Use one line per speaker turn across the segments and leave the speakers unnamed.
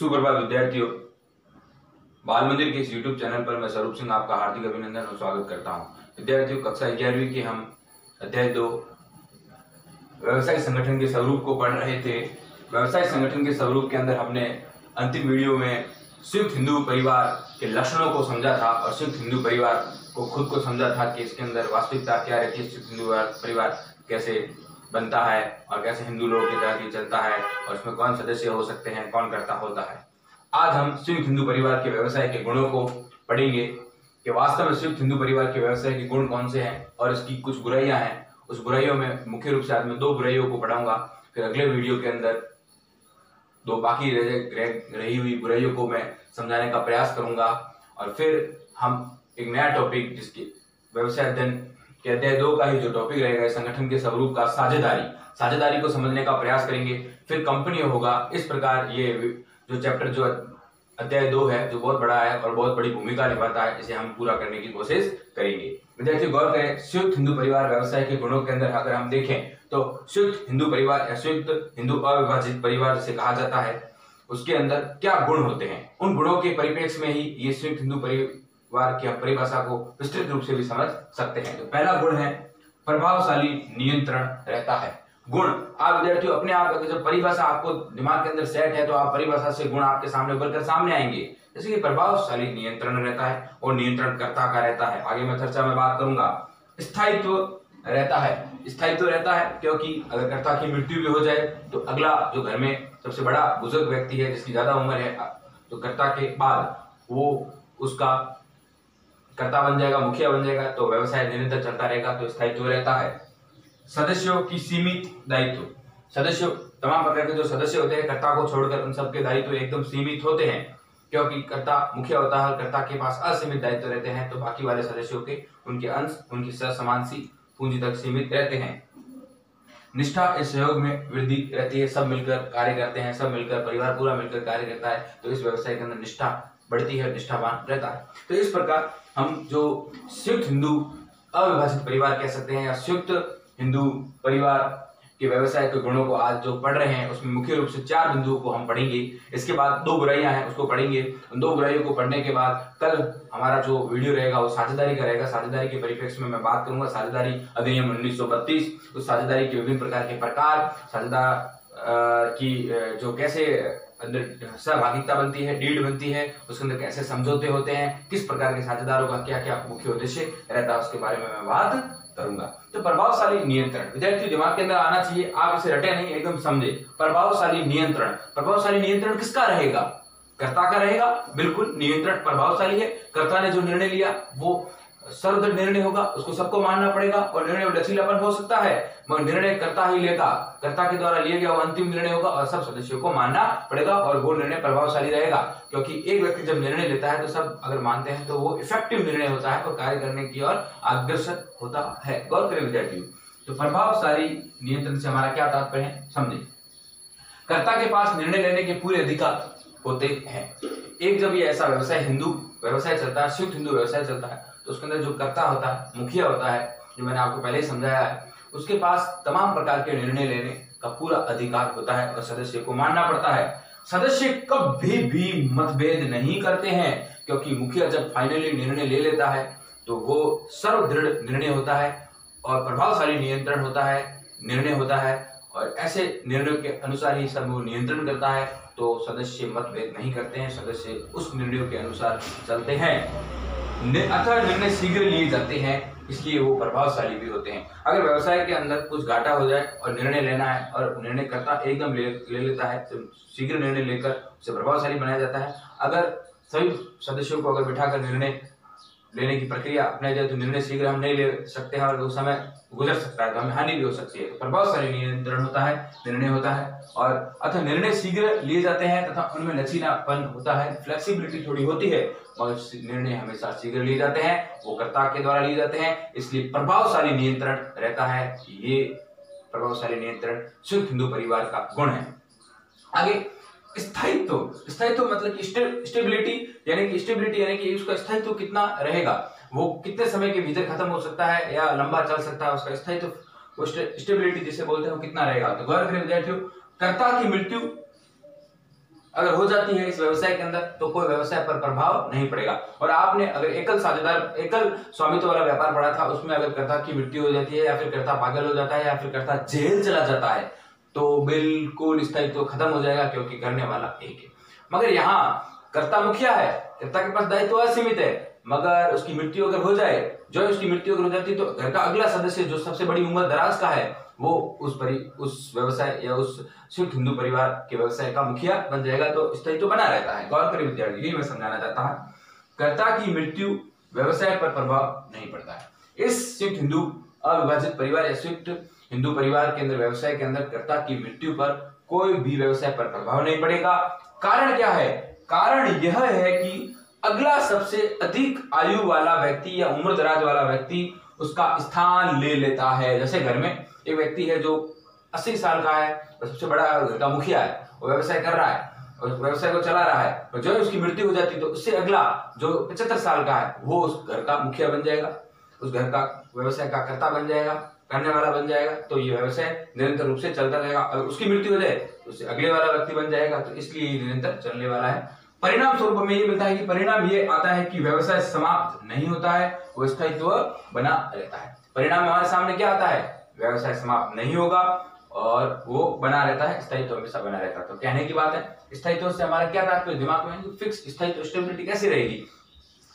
सुप्रभात विद्यार्थियों, बाल मंदिर के इस YouTube चैनल पर मैं स्वरूप सिंह आपका हार्दिक अभिनंदन और स्वागत करता हूं। विद्यार्थियों, कक्षा 11वीं के हम अध्याय 2 व्यवसाय संगठन के स्वरूप को पढ़ रहे थे। व्यवसाय संगठन के स्वरूप के अंदर हमने अंतिम वीडियो में संयुक्त हिंदू परिवार के लक्षणों को समझा था और संयुक्त हिंदू परिवार को खुद को समझा था कि इसके अंदर वास्तविकता क्या रहती है, संयुक्त हिंदू परिवार कैसे बनता है और कैसे हिंदू लोगों के तहत ये चलता है और इसमें कौन सदस्य हो सकते हैं, कौन कर्ता होता है। आज हम संयुक्त हिंदू परिवार के व्यवसाय के गुणों को पढ़ेंगे कि वास्तव में संयुक्त हिंदू परिवार के व्यवसाय के गुण कौन से हैं और इसकी कुछ बुराइयां हैं। उस बुराइयों में मुख्य रूप से आज मैं 2 बुराइयों को पढ़ाऊंगा, फिर अगले वीडियो के अंदर 2 बाकी रही हुई बुराइयों को मैं समझाने का प्रयास करूंगा और फिर हम एक नया टॉपिक जिसके व्यवसाय अध्ययन के अध्याय 2 का ही जो टॉपिक रहेगा संगठन के स्वरूप का साझेदारी को समझने का प्रयास करेंगे। फिर कंपनी होगा। इस प्रकार ये जो चैप्टर जो अध्याय 2 है जो बहुत बड़ा है और बहुत बड़ी भूमिका निभाता है, इसे हम पूरा करने की कोशिश करेंगे। विद्यार्थी गौर करें, संयुक्त हिंदू परिवार व्यवसाय के गुणों के अंदर अगर हम देखें तो संयुक्त हिंदू परिवार या संयुक्त हिंदू अविभाजित परिवार जिसे कहा जाता है, उसके अंदर क्या गुण होते हैं, उन गुणों के परिप्रेक्ष्य में ही ये संयुक्त हिंदू परिवार की परिभाषा को विस्तृत रूप से भी समझ सकते हैं। तो पहला गुण है प्रभावशाली नियंत्रण रहता है। गुण आप विद्यार्थियों अपने आप अगर जब परिभाषा आपको दिमाग के अंदर सेट है तो आप परिभाषा से गुण आपके सामने उभरकर सामने आएंगे। जैसे कि प्रभावशाली नियंत्रण रहता है और नियंत्रणकर्ता का रहता है, आगे मैं चर्चा में बात करूंगा। स्थायित्व रहता है क्योंकि अगर कर्ता की मृत्यु भी हो जाए तो अगला जो घर में सबसे बड़ा बुजुर्ग व्यक्ति है जिसकी ज्यादा उम्र है तो कर्ता के बाद वो उसका कर्ता बन जाएगा, मुखिया बन जाएगा, तो व्यवसाय निरंतर चलता रहेगा। तो स्थायित्व रहता है। सदस्यों की सीमित दायित्व, सदस्यों तमाम प्रकार के जो सदस्य होते हैं कर्ता को छोड़कर उन सबके दायित्व एकदम सीमित होते हैं क्योंकि कर्ता मुखिया होता है, कर्ता के पास असीमित दायित्व रहते हैं तो बाकी वाले सदस्यों के उनके अंश उनकी समान सी पूंजी तक सीमित रहते हैं। निष्ठा इस सहयोग में वृद्धि रहती है, सब मिलकर कार्य करते हैं, सब मिलकर परिवार पूरा मिलकर कार्य करता है तो इस व्यवसाय के अंदर निष्ठा बढ़ती है, निष्ठावान रहता है। तो इस प्रकार हम जो संयुक्त हिंदू अविभाजित परिवार कह सकते हैं या संयुक्त हिंदू परिवार के व्यवसाय के गुणों को आज जो पढ़ रहे हैं उसमें मुख्य रूप से 4 बिंदुओं को हम पढ़ेंगे। इसके बाद 2 बुराइयां हैं उसको पढ़ेंगे। उन 2 बुराइयों को पढ़ने के बाद कल हमारा जो वीडियो रहेगा वो साझेदारी का रहेगा। साझेदारी के परिप्रेक्ष्य में मैं बात करूंगा साझेदारी अधिनियम 1932, उस साझेदारी के विभिन्न प्रकार के प्रकार, साझेदार की जो कैसे अंदर सहभागिता बनती है, डीड बनती है, उसके अंदर कैसे समझौते होते हैं, किस प्रकार के साझेदारों का क्या क्या मुख्य उद्देश्य रहता है उसके बारे में मैं बात करूंगा। तो प्रभावशाली नियंत्रण विद्यार्थी दिमाग के अंदर आना चाहिए, आप इसे रटे नहीं, एकदम समझे। प्रभावशाली नियंत्रण किसका रहेगा? कर्ता का रहेगा। बिल्कुल, नियंत्रण प्रभावशाली है। कर्ता ने जो निर्णय लिया वो सर्वदृढ़ निर्णय होगा, उसको सबको मानना पड़ेगा और निर्णय में लचीलापन हो सकता है मगर निर्णय कर्ता ही लेगा, कर्ता के द्वारा लिया गया वो अंतिम निर्णय होगा और सब सदस्यों को मानना पड़ेगा और वो निर्णय प्रभावशाली रहेगा क्योंकि एक व्यक्ति जब निर्णय लेता है तो सब अगर मानते हैं तो वो इफेक्टिव निर्णय होता है और कार्य करने की ओर अग्रसर होता है। गौर करें विद्यार्थियों, तो प्रभावशाली नियंत्रण से हमारा क्या तात्पर्य है समझे। कर्ता के पास निर्णय लेने के पूरे अधिकार होते हैं। एक जब ये ऐसा व्यवसाय हिंदू व्यवसाय चलता है, संयुक्त हिंदू व्यवसाय चलता है तो उसके अंदर जो कर्ता होता है, मुखिया होता है, जो मैंने आपको पहले ही समझाया है, उसके पास तमाम प्रकार के निर्णय लेने का पूरा अधिकार होता है और सदस्य को मानना पड़ता है। सदस्य कभी भी मतभेद नहीं करते हैं क्योंकि मुखिया जब फाइनली निर्णय ले लेता है तो वो सर्वदृढ़ निर्णय होता है और प्रभावशाली नियंत्रण होता है, निर्णय होता है और ऐसे निर्णय के अनुसार ही सब वो नियंत्रण करता है तो सदस्य मतभेद नहीं करते हैं, सदस्य उस निर्णयों के अनुसार चलते हैं। अतः निर्णय शीघ्र लिए जाते हैं इसलिए वो प्रभावशाली भी होते हैं। अगर व्यवसाय के अंदर कुछ घाटा हो जाए और निर्णय लेना है और निर्णय कर्ता एकदम ले लेता है तो शीघ्र निर्णय लेकर उसे प्रभावशाली बनाया जाता है। अगर सभी सदस्यों को अगर बिठाकर निर्णय लेने की प्रक्रिया अपनाई जाए तो निर्णय शीघ्र हम नहीं ले सकते हैं और वो समय गुजर सकता है तो हमें हानि भी हो सकती है। तो प्रभावशाली नियंत्रण होता है, निर्णय होता है और अतः निर्णय शीघ्र लिए जाते हैं तथा उनमें लचीलापन होता है, फ्लेक्सिबिलिटी थोड़ी होती है और निर्णय हमेशा शीघ्र लिए जाते हैं, वो कर्ता के द्वारा लिए जाते हैं, इसलिए प्रभावशाली नियंत्रण रहता है। ये प्रभावशाली नियंत्रण संयुक्त हिंदू परिवार का गुण है। आगे स्थायित्व मतलब स्टेबिलिटी यानी कि उसका स्थायित्व कितना रहेगा, वो कितने समय के भीतर खत्म हो सकता है या लंबा चल सकता है, उसका स्थायित्व स्टेबिलिटी जिसे बोलते हैं वो कितना रहेगा। तो गौर करें विद्यार्थियों, कर्ता की मृत्यु अगर हो जाती है इस व्यवसाय के अंदर तो कोई व्यवसाय पर प्रभाव नहीं पड़ेगा। और आपने अगर एकल स्वामित्व वाला व्यापार पढ़ा था, उसमें अगर कर्ता की मृत्यु हो जाती है या फिर कर्ता पागल हो जाता है या फिर कर्ता जेल चला जाता है तो बिल्कुल स्थायित्व खत्म हो जाएगा, क्योंकि करने वाला एक है। मगर यहाँ कर्ता मुखिया है, कर्ता के पास दायित्व असीमित है, मगर उसकी मृत्यु अगर हो जाए, जो उसकी मृत्यु अगर हो जाती है तो घर का अगला सदस्य जो सबसे बड़ी उम्र दराज का है वो उस व्यवसाय या उस संयुक्त हिंदू परिवार के व्यवसाय का मुखिया बन जाएगा, तो स्थायित्व बना रहता है। गौर करें विद्यार्थी, यही मैं समझाना चाहता हूँ। कर्ता की मृत्यु व्यवसाय पर प्रभाव नहीं पड़ता है। इस संयुक्त हिंदू अविभाजित परिवार या संयुक्त हिंदू परिवार के अंदर व्यवसाय के अंदर कर्ता की मृत्यु पर कोई भी व्यवसाय पर प्रभाव नहीं पड़ेगा। कारण क्या है? कारण यह है कि अगला सबसे अधिक आयु वाला व्यक्ति या उम्र दराज वाला व्यक्ति उसका स्थान ले लेता है। जैसे घर में एक व्यक्ति है जो 80 साल का है, सबसे बड़ा घर का मुखिया है, वो व्यवसाय कर रहा है और व्यवसाय को चला रहा है, और जो उसकी मृत्यु हो जाती है तो उससे अगला जो 75 साल का है वो उस घर का मुखिया बन जाएगा, उस घर का व्यवसाय का कर्ता बन जाएगा, करने वाला बन जाएगा। तो ये व्यवसाय निरंतर रूप से चलता रहेगा। अगर उसकी मृत्यु हो जाए तो उससे अगले वाला व्यक्ति बन जाएगा, तो इसलिए ये निरंतर चलने वाला है। परिणाम स्वरूप हमें ये मिलता है कि परिणाम ये आता है कि व्यवसाय समाप्त नहीं होता है, वो स्थायित्व बना रहता है। परिणाम हमारे सामने क्या आता है? व्यवसाय समाप्त नहीं होगा और वो बना रहता है, स्थायित्व हमेशा बना रहता है। तो कहने की बात है, स्थायित्व से हमारा क्या तात्पर्य दिमाग में? फिक्स स्थायित्व, स्टेबिलिटी कैसी रहेगी?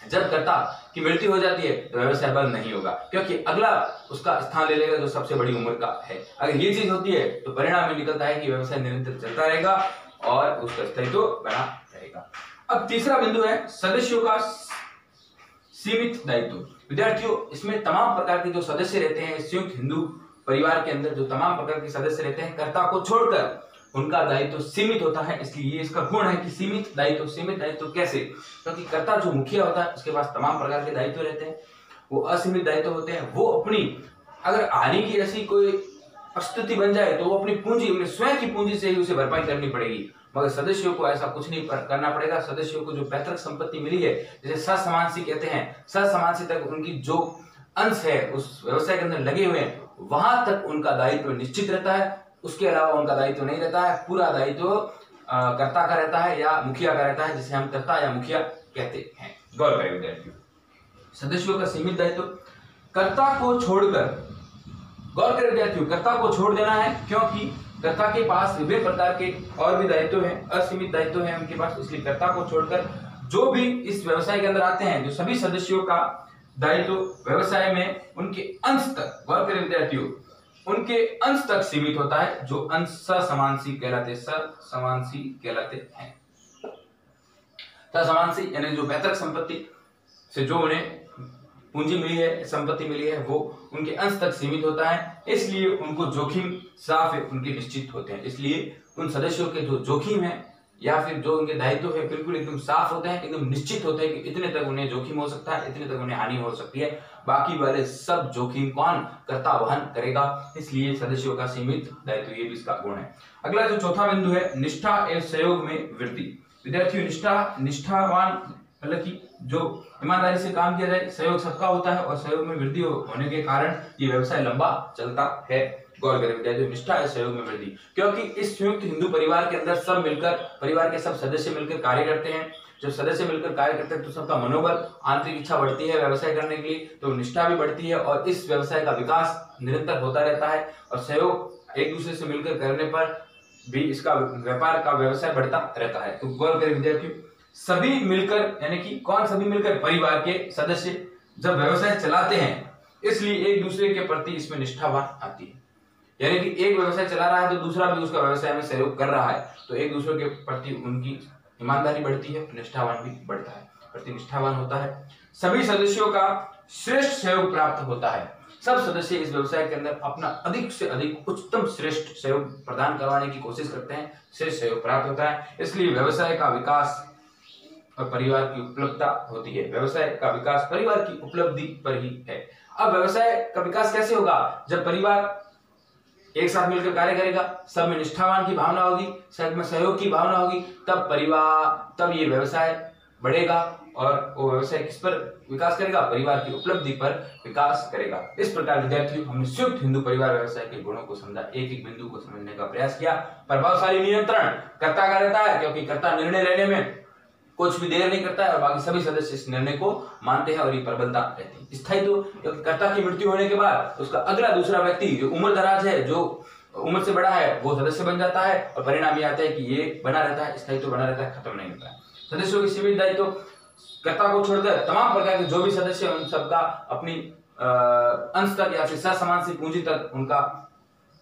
जब कर्ता की मृत्यु हो जाती है तो व्यवसाय बंद नहीं होगा, क्योंकि अगला उसका स्थान ले लेगा जो सबसे बड़ी उम्र का है। अगर ये चीज होती है तो परिणाम में निकलता है कि व्यवसाय निरंतर चलता रहेगा और उसका स्थायित्व बना रहेगा। अब तीसरा बिंदु है सदस्यों का सीमित दायित्व। विद्यार्थियों, इसमें तमाम प्रकार के जो सदस्य रहते हैं, संयुक्त हिंदू परिवार के अंदर जो तमाम प्रकार के सदस्य रहते हैं, कर्ता को छोड़कर उनका दायित्व सीमित होता है। इसलिए ये इसका गुण है कि सीमित दायित्व। सीमित दायित्व कैसे? क्योंकि कर्ता जो मुखिया होता है उसके पास तमाम प्रकार के दायित्व रहते हैं, वो असीमित दायित्व होते हैं। वो अपनी अगर हानि की ऐसी कोई स्थिति बन जाए तो वो अपनी पूंजी, अपने स्वयं की पूंजी से ही उसे भरपाई करनी पड़ेगी। मगर सदस्यों को ऐसा कुछ नहीं करना पड़ेगा। सदस्यों को जो पैतृक संपत्ति मिली है, जैसे ससमानसी कहते हैं, ससमानसी तक उनकी जो अंश है उस व्यवसाय के अंदर लगे हुए हैं, वहां तक उनका दायित्व निश्चित रहता है। उसके अलावा उनका दायित्व नहीं रहता है। पूरा दायित्व कर्ता का रहता है या मुखिया का रहता है, जिसे हम कर्ता या मुखिया कहते हैं। गौर करें विद्यार्थियों, सदस्यों का सीमित दायित्व कर्ता को छोड़कर, गौर करें विद्यार्थियों, कर्ता को छोड़ देना है, क्योंकि कर्ता के पास विभिन्न प्रकार के और भी दायित्व हैं, असीमित दायित्व हैं उनके पास। इसलिए कर्ता को छोड़कर जो भी इस व्यवसाय के अंदर आते हैं, जो सभी सदस्यों का दायित्व व्यवसाय में उनके अंश तक, गौर करें विद्यार्थियों, उनके अंश तक सीमित होता है, जो अंश ससमानसी कहलाते हैं। ससमानसी यानी जो पैतृक संपत्ति से जो उन्हें पूंजी मिली है, संपत्ति मिली है, वो उनके अंश तक सीमित होता है। इसलिए उनको जोखिम साफ है, उनके निश्चित होते हैं। इसलिए उन सदस्यों के जो जोखिम है या फिर जो उनके दायित्व है बिल्कुल एकदम साफ होते हैं, एकदम निश्चित होते हैं कि इतने तक उन्हें जोखिम हो सकता है, इतने तक उन्हें हानि हो सकती है। बाकी वाले सब जोखिम कौन? कर्ता वहन करेगा। इसलिए सदस्यों का सीमित दायित्व, ये भी इसका गुण है। अगला जो चौथा बिंदु है, निष्ठा एवं सहयोग में वृद्धि। विद्यार्थियों, निष्ठावान मतलब कि जो ईमानदारी से काम किया जाए, सहयोग सबका होता है और सहयोग में वृद्धि होने के कारण ये व्यवसाय लंबा चलता है। गौर करें विद्यार्थियों, निष्ठा है सहयोग में वृद्धि, क्योंकि इस संयुक्त हिंदू परिवार के अंदर सब मिलकर, परिवार के सब सदस्य मिलकर कार्य करते हैं। जब सदस्य मिलकर कार्य करते हैं तो सबका मनोबल, आंतरिक इच्छा बढ़ती है व्यवसाय करने के लिए, तो निष्ठा भी बढ़ती है और इस व्यवसाय का विकास निरंतर होता रहता है। और सहयोग एक दूसरे से मिलकर करने पर भी इसका व्यापार का व्यवसाय बढ़ता रहता है। तो गौर करें विद्यार्थियों, सभी मिलकर, यानी कि कौन सभी मिलकर? परिवार के सदस्य जब व्यवसाय चलाते हैं, इसलिए एक दूसरे के प्रति इसमें निष्ठावान आती है। यानी कि एक व्यवसाय चला रहा है तो दूसरा भी उसका व्यवसाय में सहयोग कर रहा है, तो एक दूसरे के प्रति उनकी ईमानदारी बढ़ती है, निष्ठावान भी बढ़ता है, प्रति निष्ठावान होता है। सभी सदस्यों का श्रेष्ठ सहयोग प्राप्त होता है। सब सदस्य इस व्यवसाय के अंदर अपना अधिक से अधिक उच्चतम श्रेष्ठ सहयोग प्रदान करवाने की कोशिश करते हैं, श्रेष्ठ सहयोग प्राप्त होता है। इसलिए व्यवसाय का विकास और परिवार की उपलब्धता होती है। व्यवसाय का विकास परिवार की उपलब्धि पर ही है। अब व्यवसाय का विकास कैसे होगा? जब परिवार एक साथ मिलकर कार्य करेगा, सब में निष्ठावान की भावना होगी, सब में सहयोग की भावना होगी, तब ये व्यवसाय बढ़ेगा और वो व्यवसाय किस पर विकास करेगा? परिवार की उपलब्धि पर विकास करेगा। इस प्रकार विद्यार्थियों, हमने संयुक्त हिंदू परिवार व्यवसाय के गुणों को समझा, एक एक बिंदु को समझने का प्रयास किया। प्रभावशाली नियंत्रण कर्ता का रहता है, क्योंकि कर्ता निर्णय लेने में कुछ भी देर नहीं करता है और बाकी सभी सदस्य इस निर्णय को मानते हैं और ये प्रबलता रहती है। स्थायित्व, क्योंकि कर्ता की मृत्यु होने के बाद उसका अगला दूसरा व्यक्ति जो उम्र दराज है, जो उम्र से बड़ा है, वो सदस्य बन जाता है और परिणाम ये आता है कि ये बना रहता है, स्थायित्व बना रहता है, खत्म नहीं होता है। सदस्यों की सीमित दायित्व, कर्ता को छोड़कर तमाम प्रकार के जो भी सदस्य उन सबका अपनी अंश तक या फिर समान सी पूंजी तक उनका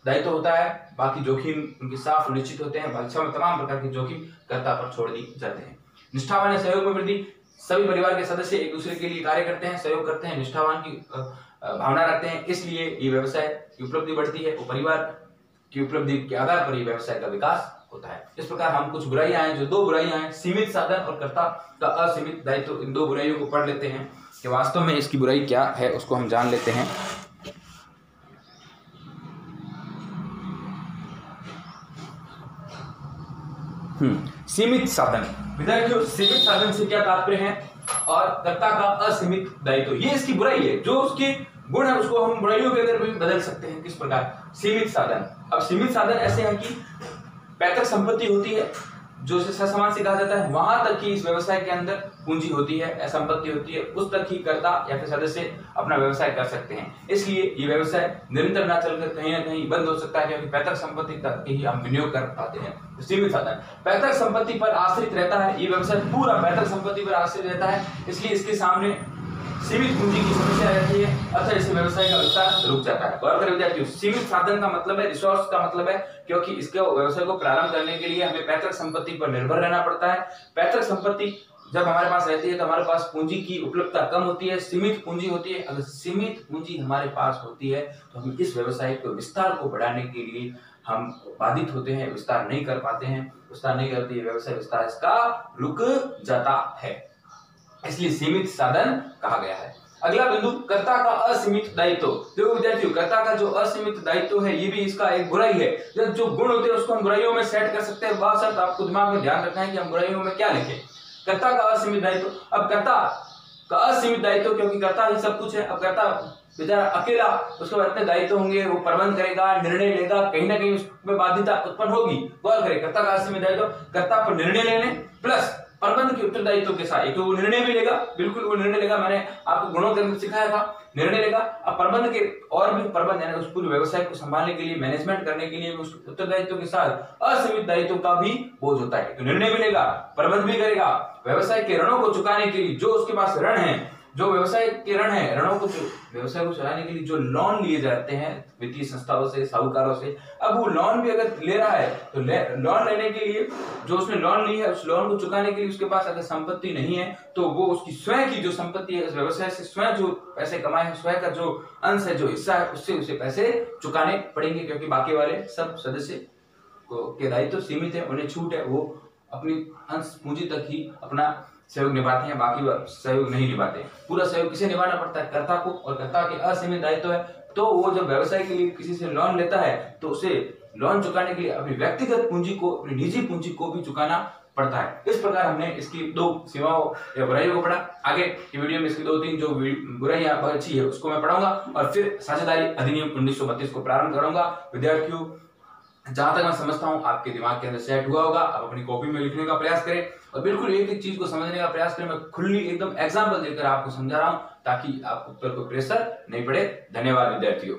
दायित्व होता है। बाकी जोखिम उनके साफ निश्चित होते हैं, तमाम प्रकार के जोखिम कर्ता पर छोड़ दी जाते हैं। निष्ठावान सहयोग में वृद्धि, सभी परिवार के सदस्य एक दूसरे के लिए कार्य करते हैं, सहयोग करते हैं, निष्ठावान की भावना रखते हैं, इसलिए ये व्यवसाय की उपलब्धि बढ़ती है। वो परिवार की उपलब्धि के आधार पर ये व्यवसाय का विकास होता है। इस प्रकार हम कुछ बुराइयां हैं, जो दो बुराइयां हैं, सीमित साधन और कर्ता का असीमित दायित्व, इन दो बुराइयों को पढ़ लेते हैं कि वास्तव में इसकी बुराई क्या है, उसको हम जान लेते हैं। सीमित साधन, विद्यार्थियों सीमित साधन से क्या तात्पर्य है और कर्ता का असीमित दायित्व, ये इसकी बुराई है। जो उसके गुण है उसको हम बुराइयों के अंदर भी बदल सकते हैं। किस प्रकार? सीमित साधन, अब सीमित साधन ऐसे हैं कि पैतृक संपत्ति होती है, जो इसे ससमान से कहा जाता है, वहां तक की इस व्यवसाय के अंदर पूंजी होती है, संपत्ति होती है, उस तक ही कर्ता या फिर सदस्य अपना व्यवसाय कर सकते हैं। इसलिए ये व्यवसाय निरंतर ना चलकर कहीं ना कहीं बंद हो सकता है, क्योंकि पैतृक संपत्ति तक ही हम विनियोग कर पाते हैं। सीमित साधन पैतृक संपत्ति पर आश्रित रहता है, ये व्यवसाय पूरा पैतृक संपत्ति पर आश्रित रहता है, इसलिए इसके सामने सीमित पूंजी की समस्या रहती है, अतः इस व्यवसाय का विस्तार रुक जाता है। और विद्यार्थियों, सीमित साधन का मतलब है, रिसोर्स का मतलब है, क्योंकि इसके व्यवसाय को प्रारंभ करने के लिए हमें पैतृक संपत्ति पर निर्भर रहना पड़ता है। पैतृक संपत्ति जब हमारे पास रहती है तो हमारे पास पूंजी की उपलब्धता कम होती है, सीमित पूंजी होती है। अगर सीमित पूंजी हमारे पास होती है तो हम इस व्यवसाय के विस्तार को बढ़ाने के लिए हम बाधित होते हैं, विस्तार नहीं कर पाते हैं। विस्तार नहीं करते, व्यवसाय विस्तार इसका रुक जाता है, इसलिए सीमित साधन कहा गया है। अगला बिंदु, कर्ता का असीमित दायित्व। देखो विद्यार्थियों, कर्ता का जो असीमित दायित्व है, ये भी इसका एक बुराई है। जो गुण होते हैं उसको हम बुराइयों में सेट कर सकते हैं। बात शर्त आपको दिमाग में ध्यान रखना है कि हम बुराइयों में क्या लिखें। कर्ता का असीमित दायित्व, अब कर्ता का असीमित दायित्व, क्योंकि कर्ता ही सब कुछ है। अब कर्ता बेचारा अकेला, उसके बाद इतने दायित्व होंगे, वो प्रबंध करेगा, निर्णय लेगा, कहीं ना कहीं उसमें बाध्यता उत्पन्न होगी। गौर करें, कर्ता का असीमित दायित्व, कर्ता पर निर्णय लेने प्लस प्रबंध के उत्तरदायित्व के साथ, एक तो वो निर्णय भी लेगा, बिल्कुल वो निर्णय लेगा, मैंने आपको गुणों के अंदर सिखाया था, निर्णय लेगा। अब प्रबंध के और भी प्रबंध, यानी उस पूरे व्यवसाय को संभालने के लिए, मैनेजमेंट करने के लिए उस उत्तरदायित्व के साथ असीमित दायित्व का भी बोझ होता है। तो निर्णय भी लेगा, प्रबंध भी करेगा, व्यवसाय के ऋणों को चुकाने के लिए, जो उसके पास ऋण है, जो व्यवसाय के ऋण है, ऋणों को, व्यवसाय को चलाने के लिए जो लोन लिए जाते हैं वित्तीय संस्थाओं से, साहूकारों से, अब वो लोन भी अगर ले रहा है तो लोन लेने के लिए, जो उसने लोन ली है, उस लोन को चुकाने के लिए उसके पास अगर संपत्ति नहीं है तो वो उसकी स्वयं की जो संपत्ति है, उस व्यवसाय से स्वयं जो पैसे कमाए हैं, स्वयं का जो अंश है, जो हिस्सा है, उससे उसे पैसे चुकाने पड़ेंगे, क्योंकि बाकी वाले सब सदस्य के दायित्व सीमित है, उन्हें छूट है, वो अपनी अंश पूंजी तक ही अपना सहयोग निभाते हैं, बाकी सहयोग नहीं निभाते। पूरा सहयोग किसे निभाना पड़ता है? कर्ता को। और कर्ता के असीमित दायित्व है, तो वो जब व्यवसाय के लिए किसी से लोन लेता है तो उसे लोन चुकाने के लिए अपनी व्यक्तिगत पूंजी को, अपनी निजी पूंजी को भी चुकाना पड़ता है। इस प्रकार हमने इसकी दो सीमाओं या बुराइयों को पढ़ा। आगे की वीडियो में इसकी 2-3 जो बुराइयां अच्छी है उसको मैं पढ़ाऊंगा और फिर साझेदारी अधिनियम 1932 को प्रारंभ करूंगा। विद्यार्थियों, जहां तक मैं समझता हूं आपके दिमाग के अंदर सेट हुआ होगा। आप अपनी कॉपी में लिखने का प्रयास करें और बिल्कुल एक एक चीज को समझने का प्रयास करें। मैं खुली एकदम एग्जाम्पल देकर आपको समझा रहा हूं ताकि आप उत्तर को प्रेशर नहीं पड़े। धन्यवाद विद्यार्थियों।